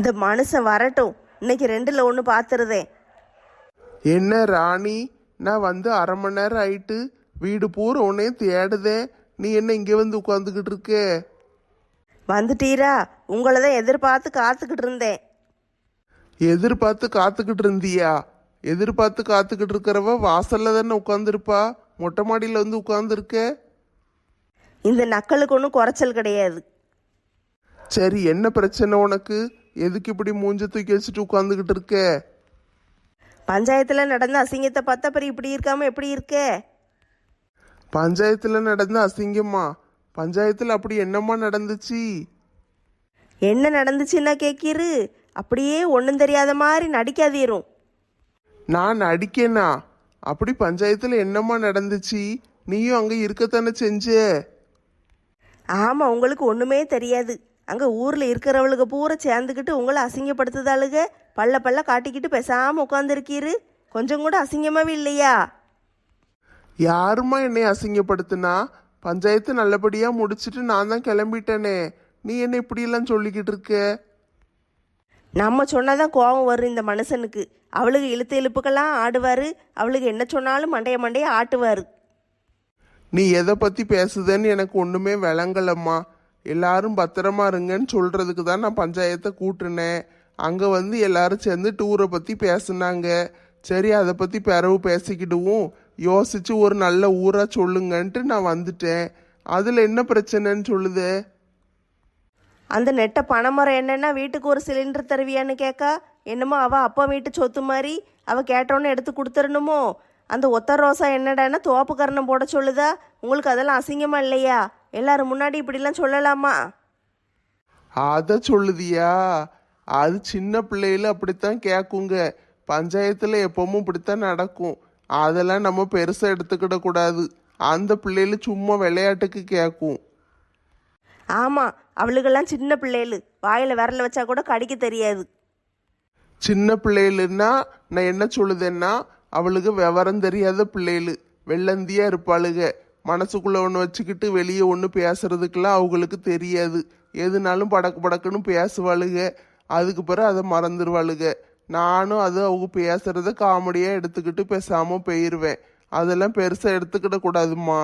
இந்த மனுஷன் வரட்டும், இன்னைக்கு ரெண்டுல ஒன்று பார்த்துருதேன். என்ன ராணி, நான் வந்து அரை மணி நேரம் ஆயிட்டு வீடு பூரா உன்னையும் தேடுதேன். நீ என்ன இங்கே வந்து உட்காந்துக்கிட்டு இருக்க? வந்துட்டீரா? உங்களை தான் எதிர்பார்த்து காத்துக்கிட்டு இருந்தேன். எதிர்பார்த்து காத்துக்கிட்டு இருந்தியா? எதிர்பார்த்து காத்துக்கிட்டு இருக்கிறவ வாசல்ல தானே உட்காந்துருப்பா, மொட்டை மாடியில் வந்து உட்காந்துருக்க. இந்த நக்கலுக்கு ஒன்றும் குறைச்சல் கிடையாது. சரி, என்ன பிரச்சனை உனக்கு? எதுக்கு இப்படி மூஞ்ச தூக்கி வச்சுட்டு உட்காந்துக்கிட்டு இருக்க? பஞ்சாயத்தில் நடந்த அசிங்கத்தை பார்த்தா அப்புறம் இப்படி இருக்காம எப்படி இருக்க? பஞ்சாயத்தில் நடந்த அசிங்கமா? பஞ்சாயத்தில் அப்படி என்னம்மா நடந்துச்சு? என்ன நடந்துச்சுன்னா கேட்கிரு, அப்படியே ஒன்றும் தெரியாத மாதிரி நடிக்காதீரும். நான் அடிக்கேனா? அப்படி பஞ்சாயத்தில் என்னம்மா நடந்துச்சு? நீயும் அங்கே இருக்கத்தானே செஞ்ச? ஆமாம், உங்களுக்கு ஒன்றுமே தெரியாது. அங்கே ஊரில் இருக்கிறவளுக்கு பூரா சேர்ந்துக்கிட்டு உங்களை அசிங்கப்படுத்துதாளுக. பல்ல பல்ல காட்டிக்கிட்டு பேசாமல் உட்காந்துருக்கீரு. கொஞ்சம் கூட அசிங்கமாவே இல்லையா? யாருமா என்னை அசிங்கப்படுத்துனா? பஞ்சாயத்து நல்லபடியாக முடிச்சிட்டு நான் தான் கிளம்பிட்டேனே. நீ என்ன இப்படியெல்லாம் சொல்லிக்கிட்டு இருக்க? நம்ம சொன்னாதான் கோபம் வரும் இந்த மனுஷனுக்கு. அவளுக்கு இழுத்து இழுப்புக்கெல்லாம் ஆடுவார். அவளுக்கு என்ன சொன்னாலும் மண்டைய ஆட்டுவார். நீ எதை பற்றி பேசுதேன்னு எனக்கு ஒன்றுமே விளங்கலம்மா. எல்லாரும் பத்திரமா இருங்கன்னு சொல்கிறதுக்கு தான் நான் பஞ்சாயத்தை கூட்டினேன். அங்கே வந்து எல்லாரும் சேர்ந்து டூரை பற்றி பேசுனாங்க. சரி, அதை பற்றி பிறவு பேசிக்கிடுவோம், யோசிச்சு ஒரு நல்ல ஊராக சொல்லுங்கன்ட்டு நான் வந்துட்டேன். அதில் என்ன பிரச்சனைன்னு சொல்லுதே? அந்த நெட்ட பனைமரம் என்னன்னா வீட்டுக்கு ஒரு சிலிண்டர் தருவியான்னு கேட்கா. என்னமோ அவள் அப்பா வீட்டு சொத்து மாதிரி அவள் கேட்டோன்னு எடுத்து கொடுத்துடணுமோ? அந்த ஒத்த ரோசா என்னடான்னா தோப்பு கரணம் போட சொல்லுதா. உங்களுக்கு அதெல்லாம் அசிங்கமா இல்லையா? எல்லாரும் முன்னாடி இப்படிலாம் சொல்லலாமா? அதை சொல்லுதியா? அது சின்ன பிள்ளைகள அப்படித்தான் கேட்குங்க. பஞ்சாயத்தில் எப்பவும் இப்படித்தான் நடக்கும். அதெல்லாம் நம்ம பெருசாக எடுத்துக்கிடக்கூடாது. அந்த பிள்ளைகள் சும்மா விளையாட்டுக்கு கேட்கும். ஆமாம், அவளுக்கெல்லாம் சின்ன பிள்ளைகளு, வாயில் விரல வச்சா கூட கடிக்க தெரியாது. சின்ன பிள்ளைகளுன்னா நான் என்ன சொல்லுதேன்னா, அவளுக்கு விவரம் தெரியாத பிள்ளைகள், வெள்ளந்தியா இருப்பாளுக. மனசுக்குள்ள ஒன்று வச்சுக்கிட்டு வெளியே ஒன்று பேசுறதுக்கெல்லாம் அவங்களுக்கு தெரியாது. எதுனாலும் படக்கு படக்குன்னு பேசுவாளுக. அதுக்கு பிறகு அதை மறந்துடுவாளுக. நானும் அது அவங்க பேசுறத காமெடியாக எடுத்துக்கிட்டு பேசாமல் போயிடுவேன். அதெல்லாம் பெருசாக எடுத்துக்கிட கூடாதும்மா.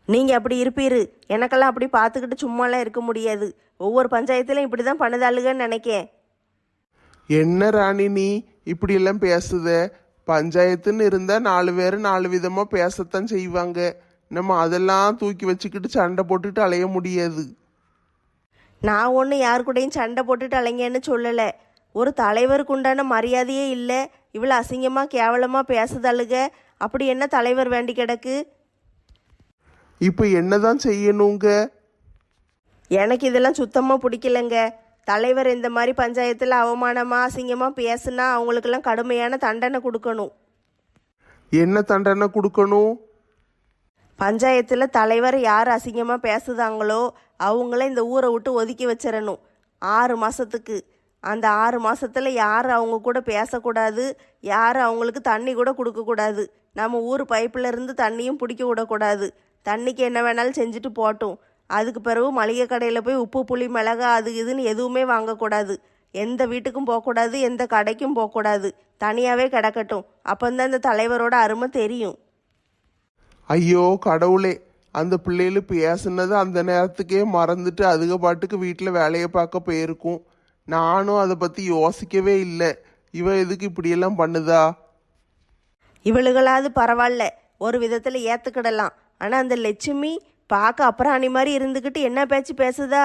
நீங்கள் அப்படி இருப்பீரு. எனக்கெல்லாம் அப்படி பார்த்துக்கிட்டு சும்மாலாம் இருக்க முடியாது. ஒவ்வொரு பஞ்சாயத்துலையும் இப்படி தான் பண்ணுதாளுகன்னு நினைக்கேன். என்ன ராணி நீ இப்படியெல்லாம் பேசுத? பஞ்சாயத்துன்னு இருந்தால் 4 பேர் 4 விதமாக பேசத்தான் செய்வாங்க. நம்ம அதெல்லாம் தூக்கி வச்சுக்கிட்டு சண்டை போட்டுட்டு அலைய முடியாது. நான் ஒன்றும் யாரு கூடயும் சண்டை போட்டுட்டு அலைங்கன்னு சொல்லலை. ஒரு தலைவருக்கு உண்டான மரியாதையே இல்லை. இவ்வளோ அசிங்கமாக கேவலமாக பேசுதாளுக. அப்படி என்ன தலைவர் வேண்டி கிடக்கு? இப்போ என்னதான் செய்யணுங்க? எனக்கு இதெல்லாம் சுத்தமாக பிடிக்கலங்க. தலைவர் இந்த மாதிரி பஞ்சாயத்தில் அவமானமாக அசிங்கமாக பேசுனா அவங்களுக்கெல்லாம் கடுமையான தண்டனை கொடுக்கணும். என்ன தண்டனை கொடுக்கணும்? பஞ்சாயத்தில் தலைவர் யார் அசிங்கமாக பேசுதாங்களோ அவங்கள இந்த ஊரை விட்டு ஒதுக்கி வச்சிடணும் 6 மாதத்துக்கு. அந்த 6 மாதத்தில் யார் அவங்க கூட பேசக்கூடாது, யார் அவங்களுக்கு தண்ணி கூட கொடுக்கக்கூடாது. நம்ம ஊர் பைப்பில் இருந்து தண்ணியும் பிடிக்க விடக்கூடாது. தண்ணிக்கு என்ன வேணாலும் செஞ்சுட்டு போட்டோம். அதுக்கு பிறகு மளிகை கடையில் போய் உப்பு புளி மிளகா அது இதுன்னு எதுவுமே வாங்கக்கூடாது. எந்த வீட்டுக்கும் போகக்கூடாது, எந்த கடைக்கும் போகக்கூடாது. தனியாகவே கிடக்கட்டும். அப்போந்தான் இந்த தலைவரோட அருமை தெரியும். ஐயோ கடவுளே, அந்த பிள்ளைகள் பேசுனது அந்த நேரத்துக்கே மறந்துட்டு அதுக பாட்டுக்கு வீட்டில் வேலையை பார்க்க போயிருக்கும். நானும் அதை பற்றி யோசிக்கவே இல்லை. இவ எதுக்கு இப்படியெல்லாம் பண்ணுதா? இவளுகளாவது பரவாயில்ல, ஒரு விதத்தில் ஏற்றுக்கிடலாம். ஆனால் அந்த லட்சுமி பார்க்க அப்புறாணி மாதிரி இருந்துக்கிட்டு என்ன பேச்சு பேசுதா?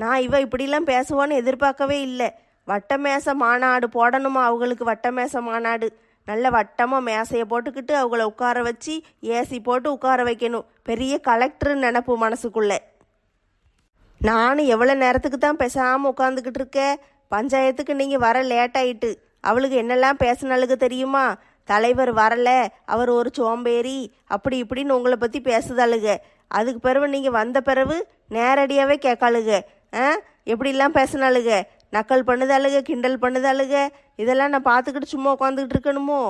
நான் இவ இப்படிலாம் பேசுவான்னு எதிர்பார்க்கவே இல்லை. வட்ட மேசை மாநாடு போடணுமா அவங்களுக்கு? வட்ட மேசை மாநாடு நல்ல வட்டமாக மேசையை போட்டுக்கிட்டு அவங்கள உட்கார வச்சு ஏசி போட்டு உட்கார வைக்கணும். பெரிய கலெக்டர்னு நினப்பு மனசுக்குள்ளே. நானும் எவ்வளோ நேரத்துக்கு தான் பேசாமல் உட்காந்துக்கிட்டு இருக்கேன். பஞ்சாயத்துக்கு நீங்கள் வர லேட் ஆயிட்டு. அவளுக்கு என்னெல்லாம் பேசினாளுக்கு தெரியுமா? தலைவர் வரல, அவர் ஒரு சோம்பேறி, அப்படி இப்படின்னு உங்களை பற்றி பேசுதாளுங்க. அதுக்கு பிறகு நீங்கள் வந்த பிறகு நேரடியாகவே கேட்காளுங்க. எப்படிலாம் பேசினாளுங்க, நக்கல் பண்ணுதாளுங்க, கிண்டல் பண்ணுதாளுங்க. இதெல்லாம் நான் பார்த்துக்கிட்டு சும்மா உட்காந்துக்கிட்டு இருக்கணுமோ?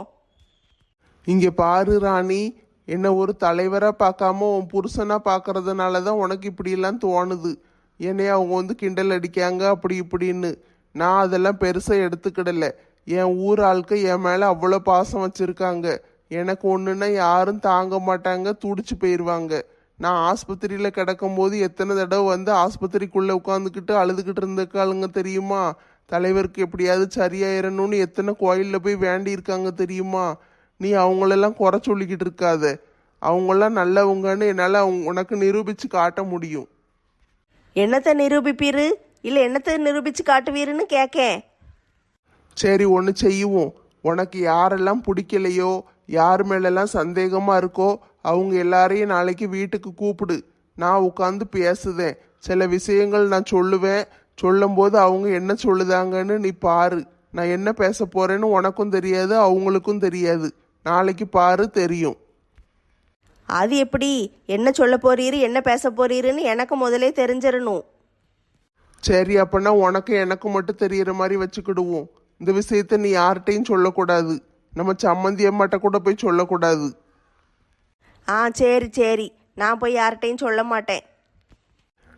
இங்கே பாரு ராணி, என்னை ஒரு தலைவராக பார்க்காம உன் புருஷனாக பார்க்கறதுனால தான் உனக்கு இப்படியெல்லாம் தோணுது. என்னைய அவங்க வந்து கிண்டல் அடிக்காங்க அப்படி இப்படின்னு. நான் அதெல்லாம் பெருசாக எடுத்துக்கிடல. என் ஊர் ஆட்கள் என் மேலே அவ்வளோ பாசம் வச்சுருக்காங்க. எனக்கு ஒன்றுன்னா யாரும் தாங்க மாட்டாங்க, துடிச்சு போயிடுவாங்க. நான் ஆஸ்பத்திரியில் கிடக்கும்போது எத்தனை தடவை வந்து ஆஸ்பத்திரிக்குள்ளே உட்காந்துக்கிட்டு அழுதுகிட்டு இருந்திருக்காளுங்க தெரியுமா? தலைவருக்கு எப்படியாவது சரியாயிரணும்னு எத்தனை கோயிலில் போய் வேண்டியிருக்காங்க தெரியுமா? நீ அவங்களெல்லாம் குறை சொல்லிக்கிட்டு இருக்காத. அவங்களாம் நல்லவங்கன்னு என்னால் உனக்கு நிரூபித்து காட்ட முடியும். என்னத்தை நிரூபிப்பீரு? இல்லை என்னத்தை நிரூபித்து காட்டுவீருன்னு கேட்கேன். சரி, ஒன்று செய்வோம். உனக்கு யாரெல்லாம் பிடிக்கலையோ, யார் மேலெல்லாம் சந்தேகமாக இருக்கோ அவங்க எல்லாரையும் நாளைக்கு வீட்டுக்கு கூப்பிடு. நான் உட்காந்து பேசுதேன். சில விஷயங்கள் நான் சொல்லுவேன். சொல்லும்போது அவங்க என்ன சொல்லுதாங்கன்னு நீ பாரு. நான் என்ன பேச போறேன்னு உனக்கும் தெரியாது, அவங்களுக்கும் தெரியாது. நாளைக்கு பாரு, தெரியும். அது எப்படி? என்ன சொல்ல போறீரு, என்ன பேச போறீருன்னு எனக்கு முதலே தெரிஞ்சிடணும். சரி, அப்பனா உனக்கு எனக்கு மட்டும் தெரியற மாதிரி வச்சுக்கிடுவோம். இந்த விஷயத்த நீ யார்கிட்டையும் சொல்லக்கூடாது. நம்ம சம்மந்தி அம்மாட்ட கூட போய் சொல்லக்கூடாது. ஆ சரி சரி, நான் போய் யார்கிட்டையும் சொல்ல மாட்டேன்.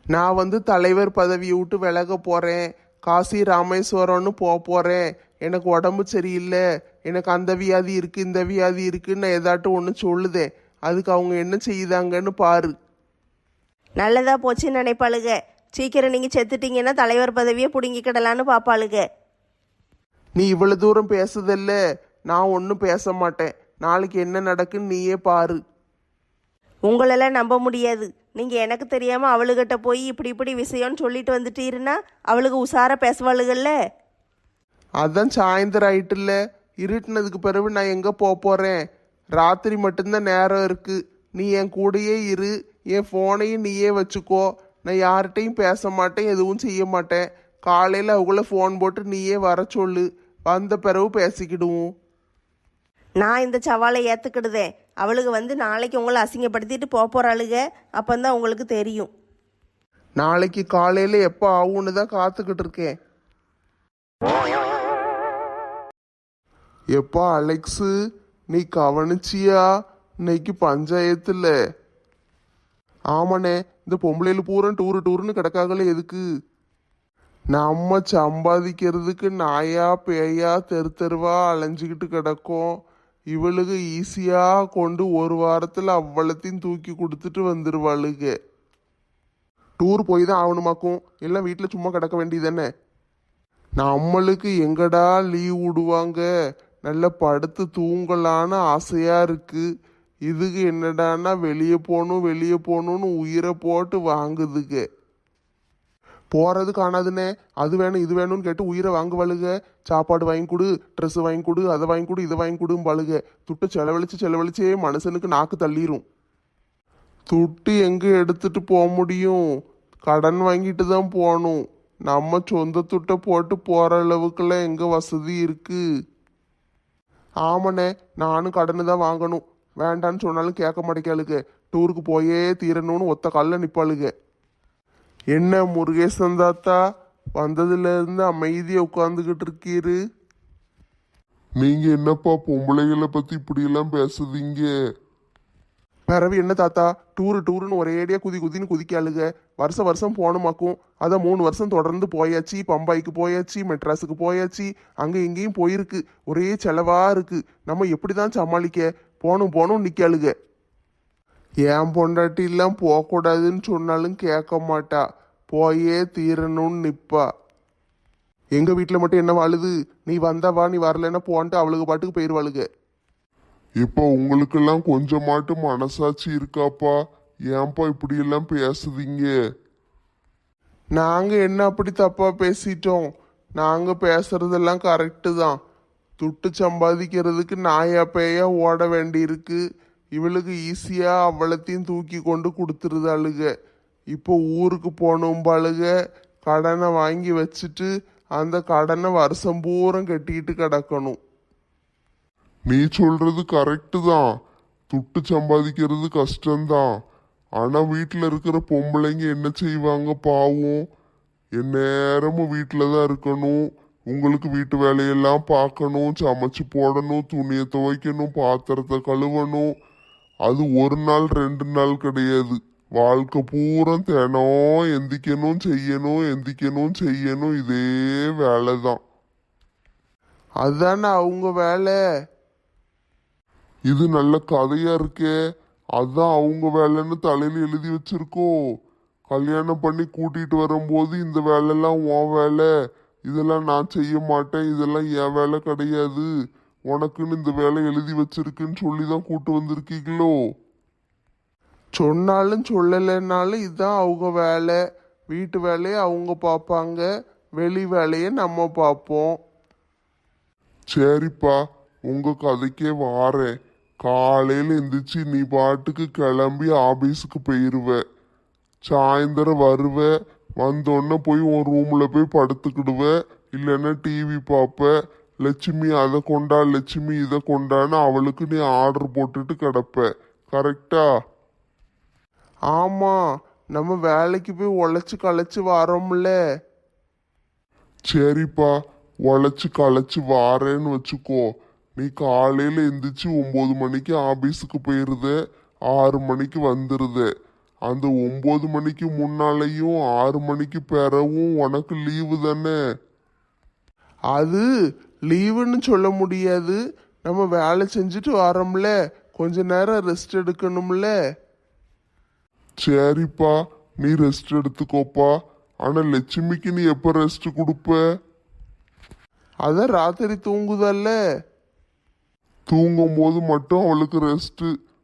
நான் வந்து தலைவர் பதவியை விட்டு விலக போறேன், காசி ராமேஸ்வரம்னு போறேன், எனக்கு உடம்பு சரியில்லை, எனக்கு அந்த வியாதி இருக்கு இந்த வியாதி இருக்குன்னு நான் ஏதாட்டும் ஒன்று சொல்லுதேன். அதுக்கு அவங்க என்ன செய்யுதாங்கன்னு பாரு. நல்லதா போச்சுன்னு நினைப்பாளுக. சீக்கிரம் நீங்கள் செத்துட்டீங்கன்னா தலைவர் பதவியை பிடுங்கிக்கிடலான்னு பார்ப்பாளுக. நீ இவ்வளவு தூரம் பேசுதல்ல, நான் ஒன்றும் பேச மாட்டேன். நாளைக்கு என்ன நடக்குன்னு நீயே பாரு. உங்களெல்லாம் நம்ப முடியாது. நீங்கள் எனக்கு தெரியாமல் அவளுகிட்ட போய் இப்படி இப்படி விஷயம்னு சொல்லிட்டு வந்துட்டீருன்னா அவளுக்கு உசார பேசுவாளுகள்ல. அதான் சாயந்தரம் ஆயிட்டுல்ல, இருட்டுனதுக்கு பிறகு நான் எங்கே போறேன்? ராத்திரி மட்டும்தான் நேரம் இருக்கு. நீ என் கூடயே இரு, என் ஃபோனையும் நீயே வச்சுக்கோ. நான் யார்கிட்டையும் பேச மாட்டேன், எதுவும் செய்ய மாட்டேன். காலையில் அவங்கள ஃபோன் போட்டு நீயே வர சொல்லு, வந்த பிறகு பேசிக்கிடுவோம். நான் இந்த சவாலை ஏற்றுக்கிடுதேன். அவளுக்கு வந்து நாளைக்கு உங்களை அசிங்கப்படுத்திட்டு போகிறாளுக. அப்போந்தான் உங்களுக்கு தெரியும். நாளைக்கு காலையில் எப்போ ஆகும்னு தான் காத்துக்கிட்டு இருக்கேன். எப்பா அலெக்ஸு, நீ கவனிச்சியா இன்னைக்கு பஞ்சாயத்துல? ஆமாண்ணே, இந்த பொம்பளையில பூரா டூருன்னு கிடக்காங்களே எதுக்கு? நம்ம சம்பாதிக்கிறதுக்கு நாயா பேயா தெருவா அலைஞ்சிக்கிட்டு கிடக்கும். இவளுக்கு ஈஸியா கொண்டு ஒரு வாரத்துல அவ்வளத்தையும் தூக்கி கொடுத்துட்டு வந்துருவாளுக. டூர் போய் தான் ஆகணுமாக்கும், எல்லாம் வீட்டில் சும்மா கிடக்க வேண்டியதானே? நம்மளுக்கு எங்கடா லீவ் விடுவாங்க? நல்ல படுத்து தூங்கலான்னு ஆசையா இருக்கு. இதுக்கு என்னடான்னா வெளியே போகணும்னு உயிரை போட்டு வாங்குதுங்க. போறது காணாதுன்னே, அது வேணும் இது வேணும்னு கேட்டு உயிரை வாங்குவாளுக. சாப்பாடு வாங்கி கொடு, ட்ரெஸ் வாங்கி கொடு, அதை வாங்கி கொடு, இதை வாங்கி கொடும்பாளுக. துட்டு செலவழிச்சே மனுஷனுக்கு நாக்கு தள்ளிரும். துட்டு எங்க எடுத்துட்டு போக முடியும்? கடன் வாங்கிட்டு தான் போகணும். நம்ம சொந்த துட்டை போட்டு போற அளவுக்குலாம் எங்க வசதி இருக்கு? ஆமாண்ணே, நானும் கடனு தான் வாங்கணும். வேண்டான்னு சொன்னாலும் கேட்க மாட்டேக்காளுங்க. டூருக்கு போயே தீரணும்னு ஒத்த காலில் நிற்பாளுங்க. என்ன முருகேசன் தாத்தா, வந்ததுல இருந்து அமைதியா உட்கார்ந்துகிட்டு இருக்கீரு? நீங்க என்னப்பா பொம்பளைகளை பத்தி இப்படி எல்லாம் பேசுதீங்க? பிறவு என்ன தாத்தா, டூருன்னு ஒரேடியா குதின்னு குதிக்காளுங்க. வருஷம் போகணுமாக்கும். அதான் 3 வருஷம் தொடர்ந்து போயாச்சு. பம்பாய்க்கு போயாச்சு, மெட்ராஸுக்கு போயாச்சு, அங்க இங்கேயும் போயிருக்கு. ஒரே செலவா இருக்கு. நம்ம எப்படிதான் சமாளிக்க? போகணும் நிக்காளுங்க. என் பொண்டாட்டி எல்லாம் போகக்கூடாதுன்னு சொன்னாலும் கேட்க மாட்டா, போயே தீரணும்னு நிப்பா. எங்க வீட்டில் மட்டும் என்ன வாழுது? நீ வந்தா வா, நீ வரலன்னா போன்ட்டு அவளுக்கு பாட்டுக்கு போயிடுவாளுங்க. இப்ப உங்களுக்கெல்லாம் கொஞ்சமாட்டு மனசாட்சி இருக்காப்பா? ஏன்பா இப்படி எல்லாம் பேசுதீங்க? நாங்க என்ன அப்படி தப்பா பேசிட்டோம்? நாங்க பேசுறதெல்லாம் கரெக்டு தான். துட்டு சம்பாதிக்கிறதுக்கு நாயா பேயா ஓட வேண்டியிருக்கு. இவளுக்கு ஈஸியா அவ்வளத்தையும் தூக்கி கொண்டு கொடுத்துருதாளுக. இப்போ ஊருக்கு போகணும்பாளுக. கடனை வாங்கி வச்சுட்டு அந்த கடனை வருஷம் பூரம் கட்டிக்கிட்டு கிடக்கணும். நீ சொல்றது கரெக்டு தான். துட்டு சம்பாதிக்கிறது கஷ்டம்தான். ஆனா வீட்டில் இருக்கிற பொம்பளைங்க என்ன செய்வாங்க பாவம்? எந்நேரமும் வீட்டில் தான் இருக்கணும். உங்களுக்கு வீட்டு வேலையெல்லாம் பார்க்கணும், சமைச்சு போடணும், துணியை துவைக்கணும், பாத்திரத்தை கழுவணும். அது 1 நாள் 2 நாள் கிடையாது, வாழ்க்கை பூரா தினம் எந்திக்கணும் செய்யணும் எந்திக்கணும் செய்யணும் இதே வேலை தான். அதுதானே அவங்க வேலை. இது நல்ல கதையா இருக்கே. அதான் அவங்க வேலைன்னு தலையில எழுதி வச்சிருக்கோம். கல்யாணம் பண்ணி கூட்டிட்டு வரும்போது இந்த வேலைலாம் உன் வேலை, இதெல்லாம் நான் செய்ய மாட்டேன், இதெல்லாம் என் வேலை கிடையாது, உனக்குன்னு இந்த வேலை எழுதி வச்சிருக்குன்னு சொல்லி தான் கூட்டு வந்திருக்கீங்களோ? சொன்னாலும் சொல்லலைன்னாலும் இதுதான் அவங்க வேலை. வீட்டு வேலையை அவங்க பார்ப்பாங்க, வெளி வேலையை நம்ம பார்ப்போம். சரிப்பா, உங்க கதைக்கே வாரேன். காலையில எந்திரிச்சு நீ பாட்டுக்கு கிளம்பி ஆபீஸுக்கு போயிருவ. சாயந்தரம் வருவ, வந்தோடனே போய் உன் ரூம்ல போய் படுத்துக்கிடுவ, இல்லைன்னா டிவி பார்ப்ப. லட்சுமி அதை கொண்டா, லட்சுமி இதை கொண்டான்னு அவளுக்கு நீ ஆர்டர் போட்டுட்டு கிடப்ப. கரெக்டா? ஆமா, நம்ம வேலைக்கு போய் உழைச்சு களைச்சு வரோம்ல. சரிப்பா, உழைச்சு களைச்சு வாரேன்னு வச்சுக்கோ. நீ காலையில எந்திரிச்சு 9 மணிக்கு ஆபீஸுக்கு போயிருத, 6 மணிக்கு வந்துருத. அந்த 9 மணிக்கு முன்னாலையும் 6 மணிக்கு பிறவும் உனக்கு லீவு தானே? அது லீவுன்னு சொல்ல முடியாது. நம்ம வேலை செஞ்சுட்டு வரோம்ல, கொஞ்ச நேரம் ரெஸ்ட் எடுக்கணும்ல. சரிப்பா, நீ ரெஸ்ட் எடுத்துக்கோப்பா. ஆனா லட்சுமிக்கு நீ எப்ப ரெஸ்ட் கொடுப்ப? அதான் ராத்திரி தூங்குதல்ல. தூங்கும் போது மட்டும் அவளுக்கு ரெஸ்ட்.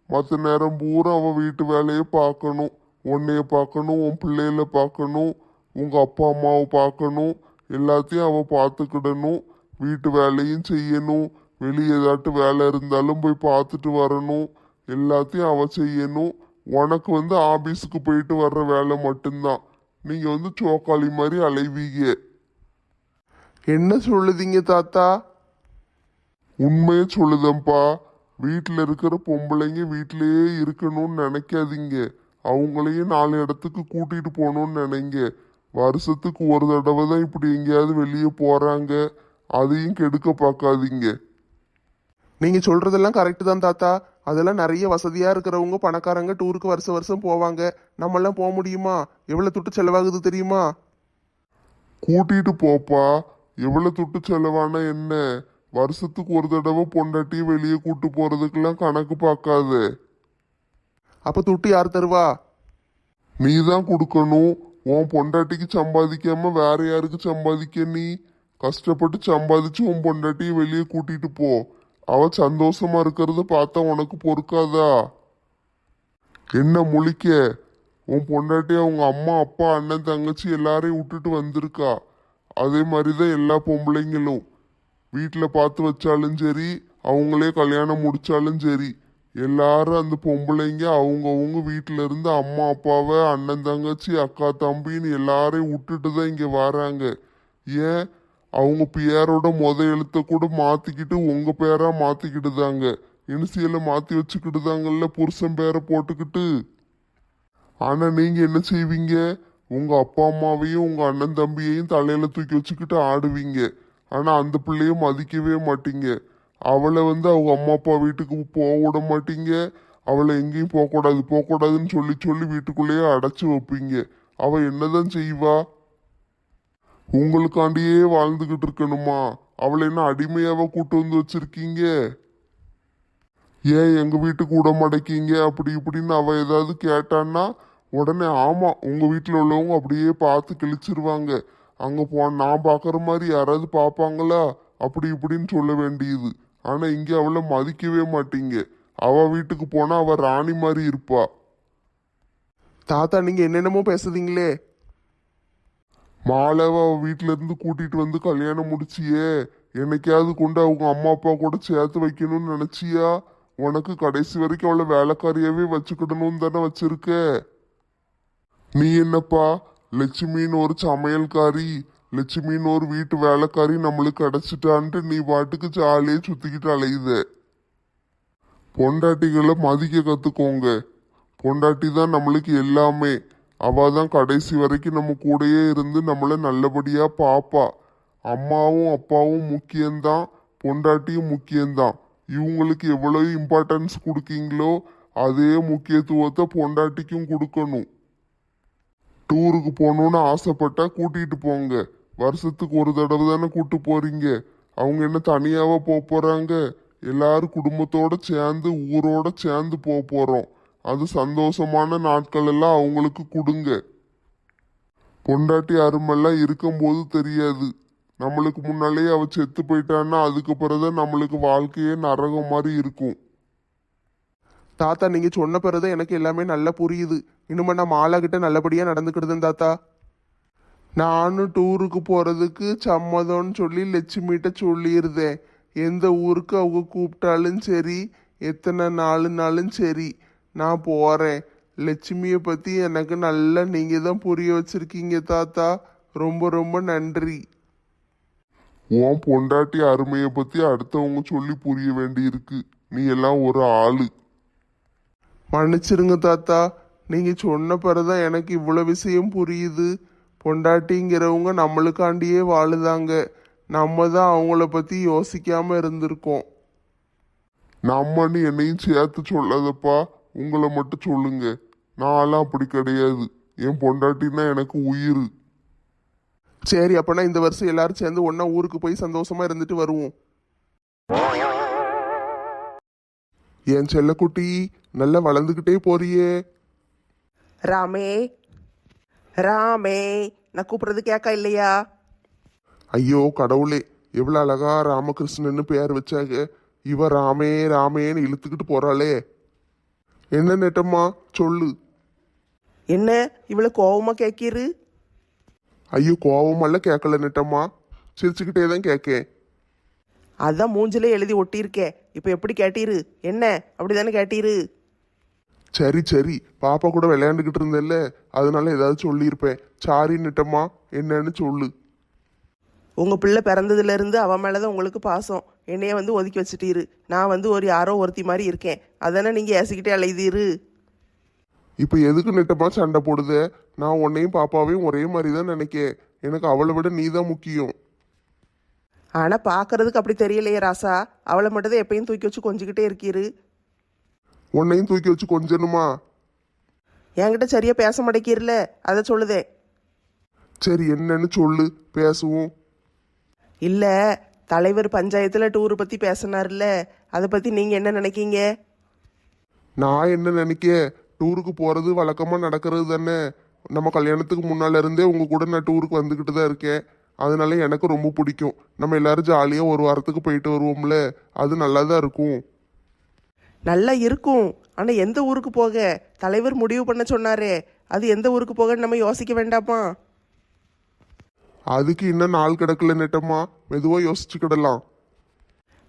மற்ற நேரம் பூரா அவள் வீட்டு வேலையை பார்க்கணும். உன்னைய பார்க்கணும், உன் பிள்ளைகள பார்க்கணும், உங்க அப்பா அம்மாவை பார்க்கணும். எல்லாத்தையும் அவள் பார்த்துக்கிடணும். வீட்டு வேலையும் செய்யணும். வெளியே ஏதாட்டு வேலை இருந்தாலும் போய் பார்த்துட்டு வரணும். எல்லாத்தையும் அவள் செய்யணும். உனக்கு ஆபீஸுக்கு போயிட்டு வர்ற வேலை மட்டும்தான். நீங்க சோக்காளி மாதிரி அலைவீங்க. என்ன சொல்லுதீங்க தாத்தா? உண்மையை சொல்லுதம்பா. வீட்டில் இருக்கிற பொம்பளைங்க வீட்டிலேயே இருக்கணும்னு நினைக்காதீங்க. அவங்களையும் 4 இடத்துக்கு கூட்டிட்டு போகணும்னு நினைங்க. வருஷத்துக்கு ஒரு தடவை தான் இப்படி எங்கேயாவது வெளியே போறாங்க. அதையும் கெடுக்க பார்க்காதீங்க. நீங்க சொல்றதெல்லாம் கரெக்டு தான் தாத்தா. அதெல்லாம் நிறைய வசதியா இருக்கிறவங்க பணக்காரங்க டூருக்கு வருஷம் வருஷம் போவாங்க. நம்மெல்லாம் போக முடியுமா? எவ்வளவு துட்டு செலவாகுது தெரியுமா? கூட்டிட்டு போப்பா. எவ்வளவு துட்டு செலவானா என்ன? வருஷத்துக்கு ஒரு தடவை பொண்டாட்டி வெளியே கூட்டு போறதுக்கெல்லாம் கணக்கு பார்க்காத. அப்ப துட்டு யார் தருவா? நீ தான் கொடுக்கணும். உன் பொண்டாட்டிக்கு சம்பாதிக்காம வேற யாருக்கு சம்பாதிக்க? நீ கஷ்டப்பட்டு சம்பாதிச்சு உன் பொண்டாட்டியை வெளியே கூட்டிட்டு போ. அவ சந்தோஷமா இருக்கிறத பார்த்தா உனக்கு பொறுக்காதா? என்ன முழிக்க? உன் பொண்டாட்டி அவங்க அம்மா அப்பா அண்ணன் தங்கச்சி எல்லாரையும் விட்டுட்டு வந்திருக்கா. அதே மாதிரிதான் எல்லா பொம்பளைங்களும். வீட்டில் பார்த்து வச்சாலும் சரி, அவங்களே கல்யாணம் முடிச்சாலும் சரி, எல்லாரும் அந்த பொம்பளைங்க அவங்கவுங்க வீட்டில இருந்து அம்மா அப்பாவை அண்ணன் தங்கச்சி அக்கா தம்பின்னு எல்லாரையும் விட்டுட்டு தான் இங்கே வராங்க. ஏன்? அவங்க பேரோட எழுத்த கூட மாத்திக்கிட்டு உங்க பேரா மாத்திக்கிட்டுதாங்க. இனிசியலை மாத்தி வச்சுக்கிட்டுதாங்கல்ல புருஷன் பேரை போட்டுக்கிட்டு. ஆனா நீங்க என்ன செய்வீங்க? உங்க அப்பா அம்மாவையும் உங்க அண்ணன் தம்பியையும் தலையில தூக்கி வச்சுக்கிட்டு ஆடுவீங்க. ஆனா அந்த பிள்ளைய மதிக்கவே மாட்டீங்க. அவளை அவங்க அம்மா அப்பா வீட்டுக்கு போக விட மாட்டீங்க. அவளை எங்கேயும் போகக்கூடாது போகக்கூடாதுன்னு சொல்லி சொல்லி வீட்டுக்குள்ளேயே அடைச்சு வைப்பீங்க. அவ என்னதான் செய்வா? உங்களுக்காண்டியே வாழ்ந்துகிட்டு இருக்கணுமா? அவளை என்ன அடிமையாவ கூட்டு வந்து வச்சிருக்கீங்க? ஏன் எங்க வீட்டுக்கு விட மாட்டேக்கீங்க அப்படி இப்படின்னு அவ ஏதாவது கேட்டான்னா உடனே ஆமா உங்க வீட்டுல உள்ளவங்க அப்படியே பார்த்து கிழிச்சிருவாங்க. அங்க நான் பாக்குற மாதிரி யாராவது பார்ப்பாங்களா? அப்படி இப்படின்னு சொல்ல வேண்டியது. ஆனா இங்க அவளை மதிக்கவே மாட்டீங்க. அவ வீட்டுக்கு போனா அவ ராணி மாதிரி இருப்பா. தாத்தா, நீங்க என்னென்னமோ பேசுதீங்களே. மாலாவை அவ வீட்டுல இருந்து கூட்டிட்டு வந்து கல்யாணம் முடிச்சியே, என்னைக்காவது கொண்டு அவங்க அம்மா அப்பா கூட சேர்த்து வைக்கணும்னு நினைச்சியா? உனக்கு கடைசி வரைக்கும் அவளை வேலைக்காரியாவே வச்சுக்கிடணும்னு தானே வச்சிருக்க. நீ என்னப்பா, லட்சுமின்னு ஒரு சமையல்காரி, லட்சுமின்னு ஒரு வீட்டு வேலைக்காரி நம்மளுக்கு கிடைச்சிட்டான்ட்டு நீ பாட்டுக்கு ஜாலியே சுத்திக்கிட்டு அலையுத. பொண்டாட்டிகளை மதிக்க கத்துக்கோங்க. பொண்டாட்டி தான் நம்மளுக்கு எல்லாமே. அவ தான் கடைசி வரைக்கும் நம்ம கூடயே இருந்து நம்மளை நல்லபடியா பாப்பா. அம்மாவும் அப்பாவும் முக்கியம்தான், பொண்டாட்டியும் முக்கியம்தான். இவங்களுக்கு எவ்வளவு இம்பார்ட்டன்ஸ் கொடுக்கீங்களோ அதே முக்கியத்துவத்தை பொண்டாட்டிக்கும் கொடுக்கணும். டூருக்கு போகணும்னு ஆசைப்பட்டா கூட்டிட்டு போங்க. வருஷத்துக்கு ஒரு தடவை தானே கூட்டு போறீங்க. அவங்க என்ன தனியாவா போக போறாங்க? எல்லாரும் குடும்பத்தோட சேர்ந்து ஊரோட சேர்ந்து போக போறோம். அது சந்தோஷமான நாட்கள் எல்லாம் அவங்களுக்கு கொடுங்க. பொண்டாட்டி அருமெல்லாம் இருக்கும்போது தெரியாது. நம்மளுக்கு முன்னாலேயே அவ செத்து போயிட்டான்னா அதுக்கு பிறகுதான் நம்மளுக்கு வாழ்க்கையே நரகம் மாதிரி இருக்கும். தாத்தா நீங்க சொன்ன பிறகுதான் எனக்கு எல்லாமே நல்லா புரியுது. இனிமே நான் மாலா கிட்ட நல்லபடியா நடந்துக்கிடுதேன் தாத்தா. நானும் டூருக்கு போறதுக்கு சம்மதம்னு சொல்லி லட்சுமிகிட்ட சொல்லியிருந்தேன். எந்த ஊருக்கு அவங்க கூப்பிட்டாலும் சரி, எத்தனை நாளுனாலும் சரி நான் போறேன். லட்சுமியை பத்தி எனக்கு நல்லா நீங்க தான் புரிய வச்சிருக்கீங்க தாத்தா. ரொம்ப ரொம்ப நன்றி. உன் பொண்டாட்டி அருமையை பத்தி அடுத்தவங்க சொல்லி புரிய வேண்டி இருக்கு. நீ எல்லாம் ஒரு ஆளு. மன்னிச்சிருங்க தாத்தா. நீங்க சொன்ன பிறகுதான் எனக்கு இவ்வளோ விஷயம் புரியுது. பொண்டாட்டிங்கிறவங்க நம்மளுக்காண்டியே வாழுதாங்க. நம்ம தான் அவங்கள பத்தி யோசிக்காம இருந்திருக்கோம். நம்மன்னு என்னையும் சேர்த்து சொல்லாதப்பா, உங்களை மட்டும் சொல்லுங்க. நான்லாம் அப்படி கிடையாது. என் பொண்டாட்டின்னா எனக்கு உயிர். சரி அப்பனா இந்த வருஷம் எல்லாரும் சேர்ந்து ஒண்ணா ஊருக்கு போய் சந்தோஷமா இருந்துட்டு வருவோம். என் செல்லக்குட்டி நல்லா வளர்ந்துக்கிட்டே போறியே. ராமே ராமே, நான் கூப்பிடுறது கேட்கா இல்லையா? ஐயோ கடவுளே, எவ்வளவு அழகா ராமகிருஷ்ணன்னு பேர் வச்சாங்க. இவ ராமே ராமேன்னு இழுத்துக்கிட்டு போறாளே. என்ன நெட்டம்மா சொல்லு. என்ன இவ்வளவு கோவமா கேட்கிரு? ஐயோ கோவமெல்லாம் கேட்கல நெட்டம்மா, சிரிச்சுக்கிட்டே தான் கேட்கேன். அதான் மூஞ்சிலே எழுதி ஒட்டியிருக்கே. இப்போ எப்படி கேட்டீரு? என்ன அப்படிதானே கேட்டீரு? சரி சரி, பாப்பா கூட விளையாண்டுக்கிட்டு இருந்தேல்ல, அதனால ஏதாவது சொல்லியிருப்பேன். சாரி நெட்டம்மா, என்னன்னு சொல்லு. உங்கள் பிள்ளை பிறந்ததுல இருந்து அவன் மேலே தான் உங்களுக்கு பாசம். என்னைய வந்து ஒதுக்கி வச்சுட்டீரு. நான் வந்து ஒரு யாரோ ஒருத்தி மாதிரி இருக்கேன். அதானே நீங்கள் ஏசிக்கிட்டே அலைதீரு. இப்போ எதுக்கு நெட்டம்மா சண்டை போடுத? நான் உன்னையும் பாப்பாவையும் ஒரே மாதிரி தான் நினைக்கேன். எனக்கு அவளை விட நீ தான் முக்கியம். ஆனால் பார்க்கறதுக்கு அப்படி தெரியலையே ராசா. அவளை மட்டும் தான் எப்பயும் தூக்கி வச்சு கொஞ்சிக்கிட்டே இருக்கீரு. உன்னையும் தூக்கி வச்சு கொஞ்சணுமா? என்கிட்ட சரியாக பேச மாட்டேங்கிறல, அதை சொல்லுதே. சரி என்னன்னு சொல்லு, பேசுவோம். இல்லை, தலைவர் பஞ்சாயத்தில் டூரை பற்றி பேசினார்ல, அதை பற்றி நீங்கள் என்ன நினைக்கீங்க? நான் என்ன நினைக்க, டூருக்கு போறது வழக்கமா நடக்கிறது தானே. நம்ம கல்யாணத்துக்கு முன்னால இருந்தே உங்க கூட நான் டூருக்கு வந்துக்கிட்டு தான் இருக்கேன். அதனால எனக்கு ரொம்ப பிடிக்கும். நம்ம எல்லாரும் ஜாலியாக ஒரு வாரத்துக்கு போயிட்டு வருவோம்ல, அது நல்லா தான் இருக்கும். நல்லா இருக்கும். ஆனால் எந்த ஊருக்கு போக தலைவர் முடிவு பண்ண சொன்னாரே, அது எந்த ஊருக்கு போகன்னு நம்ம யோசிக்க வேண்டாமா? அதுக்கு இன்னும் நாள் கிடக்கல நெட்டம்மா, மெதுவாக யோசிச்சுக்கிடலாம்.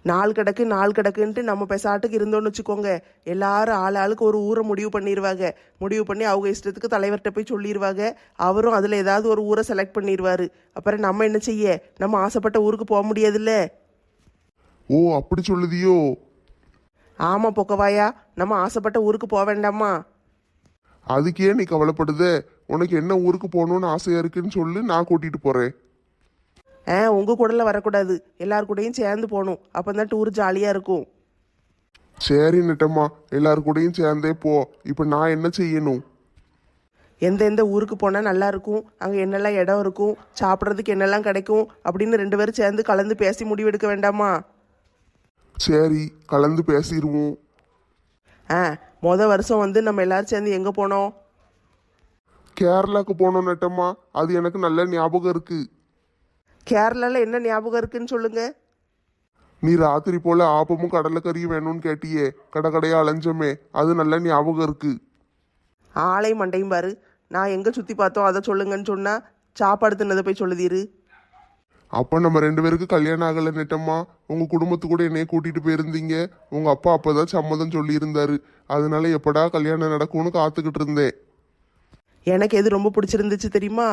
நாள் கிடக்குன்ட்டு நம்ம பெசாட்டுக்கு இருந்தோன்னு வச்சுக்கோங்க, எல்லாரும் ஆளுக்கு ஒரு ஊரை முடிவு பண்ணிடுவாங்க. முடிவு பண்ணி அவங்க இஷ்டத்துக்கு தலைவர்கிட்ட போய் சொல்லிடுவாங்க. அவரும் அதில் ஏதாவது ஒரு ஊரை செலக்ட் பண்ணிடுவார். அப்புறம் நம்ம என்ன செய்ய? நம்ம ஆசைப்பட்ட ஊருக்கு போக முடியாதுல்ல. ஓ அப்படி சொல்லுதியோ? ஆமாம் பொக்கவாயா, நம்ம ஆசைப்பட்ட ஊருக்கு போக வேண்டாமா? அதுக்கே நீ கவலைப்படுதே. உனக்கு என்ன ஊருக்கு போகணும்னு ஆசையா இருக்குன்னு சொல்லு, நான் கூட்டிட்டு போறேன். உங்கள் கூடலாம் வரக்கூடாது, எல்லார் கூடயும் சேர்ந்து போகணும். அப்போ தான் டூர் ஜாலியாக இருக்கும். சரி நெட்டம்மா, எல்லாரு கூடயும் சேர்ந்தே போ. இப்போ நான் என்ன செய்யணும்? எந்தெந்த ஊருக்கு போனால் நல்லா இருக்கும், அங்கே என்னெல்லாம் இடம் இருக்கும், சாப்பிட்றதுக்கு என்னெல்லாம் கிடைக்கும் அப்படின்னு 2 பேரும் சேர்ந்து கலந்து பேசி முடிவெடுக்க வேண்டாமா? சரி கலந்து பேசிடுவோம். வருஷம் வந்து நம்ம எல்லாரும் சேர்ந்து எங்கே போனோம்? கேரளாக்கு போனோம் நெட்டம்மா, அது எனக்கு நல்ல ஞாபகம் இருக்கு. கேரளாவில் என்ன ஞாபகம் இருக்குன்னு சொல்லுங்க. நீ ராத்திரி போல ஆப்பமும் கடலைக்கறியும் வேணும்னு கேட்டியே, கடை கடையா அலைஞ்சோமே, அது நல்ல ஞாபகம் இருக்கு. ஆளையும் மண்டையும் பாரு. நான் எங்கே சுற்றி பார்த்தோம் அதை சொல்லுங்கன்னு சொன்னால் சாப்பாடு தின்னதை போய் சொல்லுதீரு. அப்போ நம்ம 2 பேருக்கு கல்யாணம் ஆகலை நெட்டம்மா. உங்கள் குடும்பத்து கூட என்னைய கூட்டிகிட்டு போயிருந்தீங்க. உங்கள் அப்பா அப்போ தான் சம்மதம் சொல்லியிருந்தாரு. அதனால எப்படா கல்யாணம் நடக்கும்னு காத்துக்கிட்டு இருந்தேன். எனக்கு எது ரொம்ப பிடிச்சிருந்துச்சு தெரியுமா?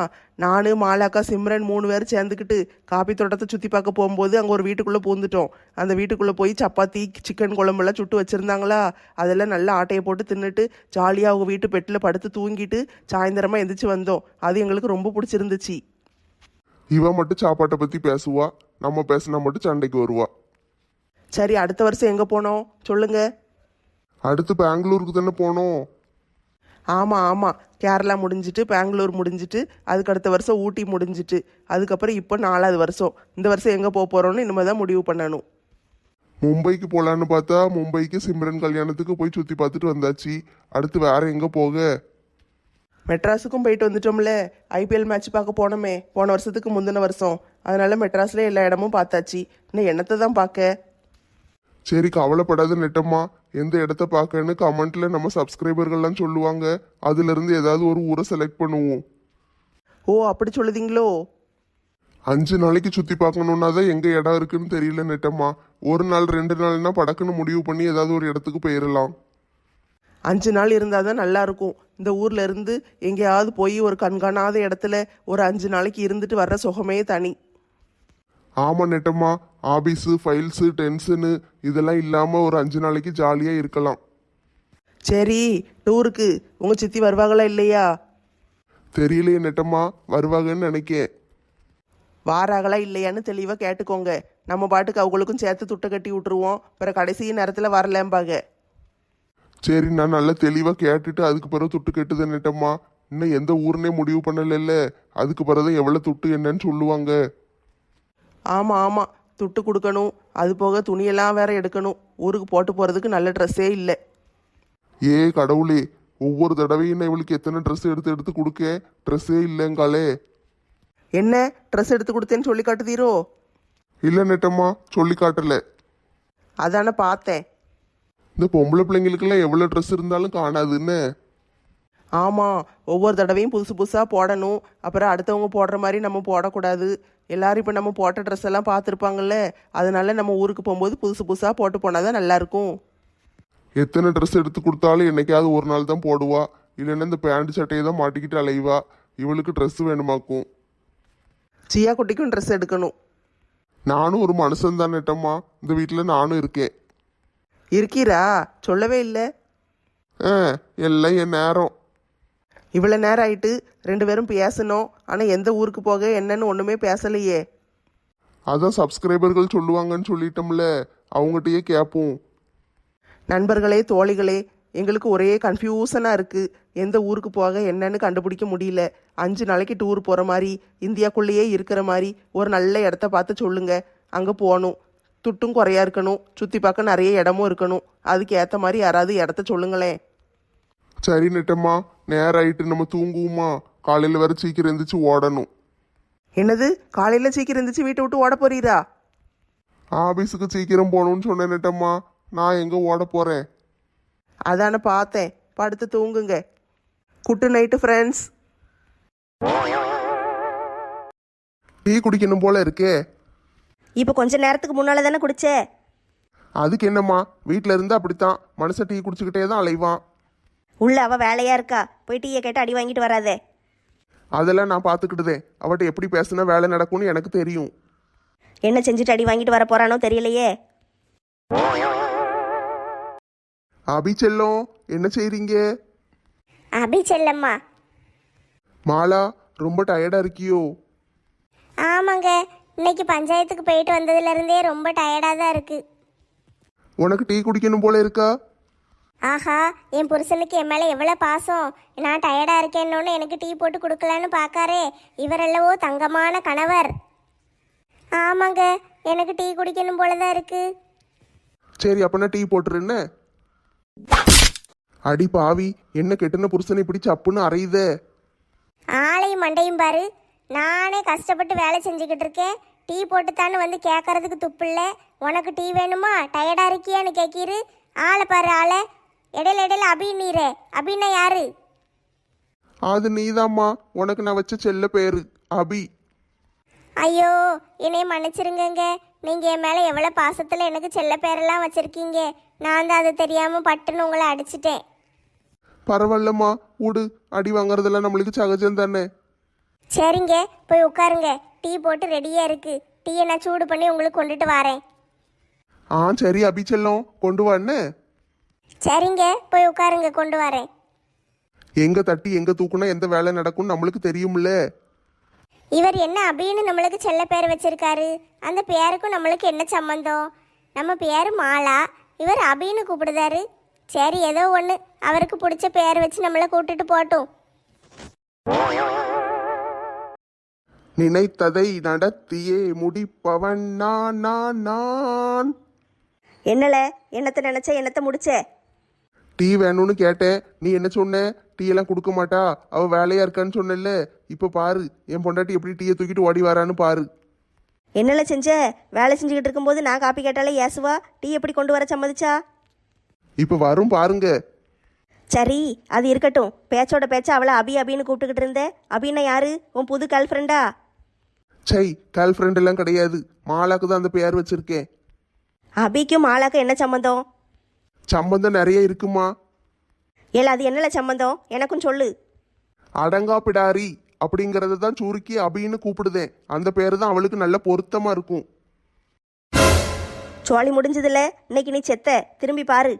நான் மாலாக்கா சிம்ரன் 3 பேர் சேர்ந்துக்கிட்டு காப்பி தோட்டத்தை சுற்றி பார்க்க போகும்போது அங்கே ஒரு வீட்டுக்குள்ளே பூந்துட்டோம். அந்த வீட்டுக்குள்ளே போய் சப்பாத்தி சிக்கன் குழம்பெல்லாம் சுட்டு வச்சுருந்தாங்களா, அதெல்லாம் நல்லா ஆட்டையை போட்டு தின்னுட்டு ஜாலியாக அவங்க வீட்டு பெட்டில் படுத்து தூங்கிட்டு சாயந்தரமாக எந்திரிச்சு வந்தோம். அது எங்களுக்கு ரொம்ப பிடிச்சிருந்துச்சு. இவன் மட்டும் சாப்பாட்டை பற்றி பேசுவா, நம்ம பேசினா மட்டும் சண்டைக்கு வருவா. சரி, அடுத்த வருஷம் எங்கே போனோம் சொல்லுங்க. அடுத்து பெங்களூருக்கு தானே போனோம். ஆமாம் ஆமாம், கேரளா முடிஞ்சிட்டு பெங்களூர் முடிஞ்சிட்டு அதுக்கு அடுத்த வருஷம் ஊட்டி முடிஞ்சிட்டு அதுக்கப்புறம் இப்போ 4வது வருஷம். இந்த வருஷம் எங்கே போக போகிறோன்னு இனிமேல் தான் முடிவு பண்ணணும். மும்பைக்கு போகலான்னு பார்த்தா மும்பைக்கு சிம்ரன் கல்யாணத்துக்கு போய் சுற்றி பார்த்துட்டு வந்தாச்சு. அடுத்து வேற எங்கே போக? மெட்ராஸுக்கும் போயிட்டு வந்துட்டோம்ல. ஐபிஎல் மேட்ச் பார்க்க போனோமே போன வருஷத்துக்கு முந்தின வருஷம். அதனால மெட்ராஸில் எல்லா இடமும் பார்த்தாச்சு. இன்னும் என்னத்தை தான் பார்க்க. சரி, கவலைப்படாத நெட்டம்மா. எந்த இடத்த பார்க்கன்னு கமெண்ட்ல நம்ம சப்ஸ்கிரைபர்கள்லாம் சொல்லுவாங்க. அதுல இருந்து ஏதாவது ஒரு ஊரை செலக்ட் பண்ணுவோம். ஓ, அப்படி சொல்லுதீங்களோ? 5 நாளைக்கு சுற்றி பார்க்கணுன்னா தான் எங்கே இடம் இருக்குன்னு தெரியல நெட்டம்மா. 1 நாள் 2 நாள்னா படக்குன்னு முடிவு பண்ணி ஏதாவது ஒரு இடத்துக்கு போயிடலாம். 5 நாள் இருந்தால் தான் நல்லா இருக்கும். இந்த ஊர்ல இருந்து எங்கேயாவது போய் ஒரு கண்காணாத இடத்துல ஒரு 5 நாளைக்கு இருந்துட்டு வர்ற சுகமே தனி. ஆமாம் நெட்டம்மா, ஆபீஸு ஃபைல்ஸு டென்ஷனு இதெல்லாம் இல்லாமல் ஒரு 5 நாளைக்கு ஜாலியாக இருக்கலாம். சரி, டூருக்கு உங்கள் சித்தி வருவாங்களா இல்லையா? தெரியலையே நெட்டம்மா, வருவாங்கன்னு நினைக்கேன். வாராங்களா இல்லையான்னு தெளிவாக கேட்டுக்கோங்க. நம்ம பாட்டுக்கு அவங்களுக்கும் சேர்த்து துட்டை கட்டி விட்டுருவோம். பிறகு கடைசி நேரத்தில் வரலேம்பாங்க. சரி, நான் நல்லா தெளிவாக கேட்டுட்டு அதுக்கு பிறகு துட்டு கட்டுது நெட்டம்மா. இன்னும் எந்த ஊருன்னே முடிவு பண்ணலைல்ல. அதுக்கு பிறகு எவ்வளோ துட்டு என்னன்னு சொல்லுவாங்க. ஆமாம் ஆமாம், துட்டு கொடுக்கணும். அது போக துணியெல்லாம் வேற எடுக்கணும். ஊருக்கு போட்டு போகிறதுக்கு நல்ல ட்ரெஸ்ஸே இல்லை. ஏ கடவுளே, ஒவ்வொரு தடவையும் நான் இவளுக்கு எத்தனை ட்ரெஸ் எடுத்து எடுத்து கொடுக்க, ட்ரெஸ்ஸே இல்லைங்காலே. என்ன ட்ரெஸ் எடுத்து கொடுத்தேன்னு சொல்லி காட்டுதீரோ? இல்லை நெட்டம்மா, சொல்லி காட்டல. அதானே பார்த்தேன். இந்த பொம்பளை பிள்ளைங்களுக்கெல்லாம் எவ்வளோ ட்ரெஸ் இருந்தாலும் காணாதுன்னு. ஆமாம், ஒவ்வொரு தடவையும் புதுசு புதுசாக போடணும். அப்புறம் அடுத்தவங்க போடுற மாதிரி நம்ம போடக்கூடாது. எல்லாரும் இப்போ நம்ம போட்ட ட்ரெஸ் எல்லாம் பார்த்துருப்பாங்கல்ல. அதனால நம்ம ஊருக்கு போகும்போது புதுசு புதுசாக போட்டு போனால் தான் நல்லாயிருக்கும். எத்தனை ட்ரெஸ் எடுத்து கொடுத்தாலும் என்னைக்காவது ஒரு நாள் தான் போடுவா. இல்லைன்னா இந்த பேண்ட் சட்டையை தான் மாட்டிக்கிட்டு அலைவா. இவளுக்கு ட்ரெஸ் வேணுமாக்கும். சியா குட்டிக்கும் ட்ரெஸ் எடுக்கணும். நானும் ஒரு மனுஷன் தான் நெட்டம்மா. இந்த வீட்டில் நானும் இருக்கேன். இருக்கீரா? சொல்லவே இல்லை. எல்லாம் என் நேரம். இவ்வளோ நேரம் ஆயிட்டு 2 பேரும் பேசணும். ஆனால் எந்த ஊருக்கு போக என்னன்னு ஒன்றுமே பேசலையே. அதான் சப்ஸ்கிரைபர்கள் சொல்லுவாங்கன்னு சொல்லிட்டோம்ல, அவங்ககிட்டயே கேட்போம். நண்பர்களே, தோழிகளே, எங்களுக்கு ஒரே கன்ஃபியூஷனாக இருக்குது. எந்த ஊருக்கு போக என்னன்னு கண்டுபிடிக்க முடியல. 5 நாளைக்கு டூர் போகிற மாதிரி, இந்தியாக்குள்ளேயே இருக்கிற மாதிரி ஒரு நல்ல இடத்த பார்த்து சொல்லுங்க. அங்கே போகணும். துட்டும் குறையா இருக்கணும். சுற்றி பார்க்க நிறைய இடமும் இருக்கணும். அதுக்கு ஏற்ற மாதிரி யாராவது இடத்த சொல்லுங்களேன். சரி நெட்டம்மா, நேரம் ஆயிட்டு நம்ம தூங்குவோமா? காலையில் வர சீக்கிரம் எந்திரிச்சு ஓடணும். என்னது, காலையில் சீக்கிரம் இருந்துச்சு வீட்டை விட்டு ஓட போறீரா? ஆபீஸுக்கு சீக்கிரம் போகணும்னு சொன்னேன் நெட்டம்மா. நான் எங்கே ஓட போகிறேன்? அதானே பார்த்தேன். படுத்து தூங்குங்க. Good night friends. டீ குடிக்கணும் போல இருக்கே. இப்போ கொஞ்ச நேரத்துக்கு முன்னால் தானே குடிச்சே. அதுக்கு என்னம்மா, வீட்டில் இருந்தால் அப்படித்தான். மனுஷன் டீ குடிச்சுக்கிட்டே தான் அலைவான். உள்ள அவள் வேலையாக இருக்கா, போய் டீயை கேட்டு அடி வாங்கிட்டு வராதே. அதெல்லாம் நான் பார்த்துக்கிட்டுதேன். அவட்ட எப்படி பேசுனா வேலை நடக்கும்னு எனக்கு தெரியும். என்ன செஞ்சுட்டு அடி வாங்கிட்டு வர போறானோ தெரியலையே. அபி செல்லம், என்ன செய்றீங்க? அபி செல்லம்மா. மாலா, ரொம்ப டயர்டா இருக்கியோ? ஆமாங்க, இன்னைக்கு பஞ்சாயத்துக்கு போயிட்டு வந்ததுலேருந்தே ரொம்ப டயர்டாக தான் இருக்கு. உனக்கு டீ குடிக்கணும் போல இருக்கா? ஆஹா, என் புருஷனுக்கு என் மேலே எவ்வளோ பாசம். நான் டயர்டாக இருக்கேன்னொன்னு எனக்கு டீ போட்டு கொடுக்கலான்னு பார்க்காரே. இவரெல்லவோ தங்கமான கணவர். ஆமாங்க, எனக்கு டீ குடிக்கணும் போல தான் இருக்கு. சரி, அப்பனா டீ போட்டுருன்னு. அடி பாவி, என்ன கெட்டுன புருஷனை இப்படி சப்புன்னு அறையுதே. ஆளையும் மண்டையும் பாரு. நானே கஷ்டப்பட்டு வேலை செஞ்சுக்கிட்டு இருக்கேன். டீ போட்டுத்தான்னு வந்து கேட்கறதுக்கு துப்பில்ல. உனக்கு டீ வேணுமா, டயர்டாக இருக்கியான்னு கேட்கிரு. ஆளை பாரு ஆளை. இடையில இடையில அபி நீரே. அபின்னா யாரு? அது நீதாம்மா. உனக்கு நான் வச்ச செல்ல பேரு அபி. ஐயோ, என்னைய மன்னிச்சிருங்கங்க. நீங்கள் என் மேலே எவ்வளோ பாசத்தில் எனக்கு செல்ல பேரெல்லாம் வச்சுருக்கீங்க. நான் தான் அது தெரியாமல் பட்டுன்னு உங்களை அடிச்சிட்டேன். பரவாயில்லம்மா, விடு. அடி வாங்குறதெல்லாம் நம்மளுக்கு சகஜம் தானே. சரிங்க, போய் உட்காருங்க. டீ போட்டு ரெடியாக இருக்கு. டீயை நான் சூடு பண்ணி உங்களுக்கு கொண்டுட்டு வரேன். சரி அபி செல்லம், கொண்டு வான்னு. சரிங்க, போய் உட்காருங்க, கொண்டு வரேன். எங்க தட்டி எங்க தூக்குனா எந்த வேலை நடக்கும்னு நம்மளுக்கு தெரியும்ல. இவர் என்ன அபின்னு நம்மளுக்கு செல்ல பேர் வச்சிருக்காரு? அந்த பேருக்கும் நம்மளுக்கு என்ன சம்மந்தம்? நம்ம பேரு மாலா, இவர் அபின்னு கூப்பிடுதாரு. சரி ஏதோ ஒன்று அவருக்கு பிடிச்ச பேர் வச்சு நம்மளை கூட்டிட்டு போட்டும். நினைத்ததை நடத்தியே முடிப்பவன் நான் நான் நான். என்னல என்னத்தை நினைச்ச என்னத்தை முடிச்ச? டீ வேணும்னு கேட்டேன், நீ என்ன சொன்ன? டீ எல்லாம் கொடுக்க மாட்டா, அவ வேலையா இருக்கான்னு சொன்னல. இப்ப பாரு என் பொண்டாட்டி எப்படி டீயை தூக்கிட்டு ஓடி வரான்னு பாரு. என்னல செஞ்ச? வேலை செஞ்சுக்கிட்டு இருக்கும்போது நான் காப்பி கேட்டாலே ஏசுவா, டீ எப்படி கொண்டு வர சம்மதிச்சா? இப்ப வரும் பாருங்க. சரி அது இருக்கட்டும், பேச்சோட பேச்ச அவளை அபி அபின்னு கூப்பிட்டுக்கிட்டு இருந்த. அபின்னா யாரு? உன் புது கேர்ள் ஃப்ரெண்டா? சை, கேர்ள் ஃப்ரெண்ட் எல்லாம் கிடையாது, மாலாக்கு தான் அந்த பேர் வச்சிருக்கேன். அபிக்கும் மாலாக்கும் என்ன சம்மந்தம்? சம்பந்தம் நிறைய இருக்குமா? ஏல அது என்னல சம்மந்தம், எனக்கும் சொல்லு. அடங்கா பிடாரி அப்படிங்கறத தான் சுருக்கி அபின்னு கூப்பிடுதேன். அந்த பேரு தான் அவளுக்கு நல்ல பொருத்தமா இருக்கும். சோழி முடிஞ்சதுல, இன்னைக்கு நீ செத்த, திரும்பி பாரு.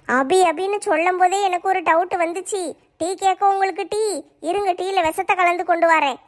அபி அபின்னு சொல்லும் போதே எனக்கு ஒரு டவுட் வந்துச்சு. டீ கேட்க உங்களுக்கு டீ இருங்க, டீல விஷத்தை கலந்து கொண்டு வரேன்.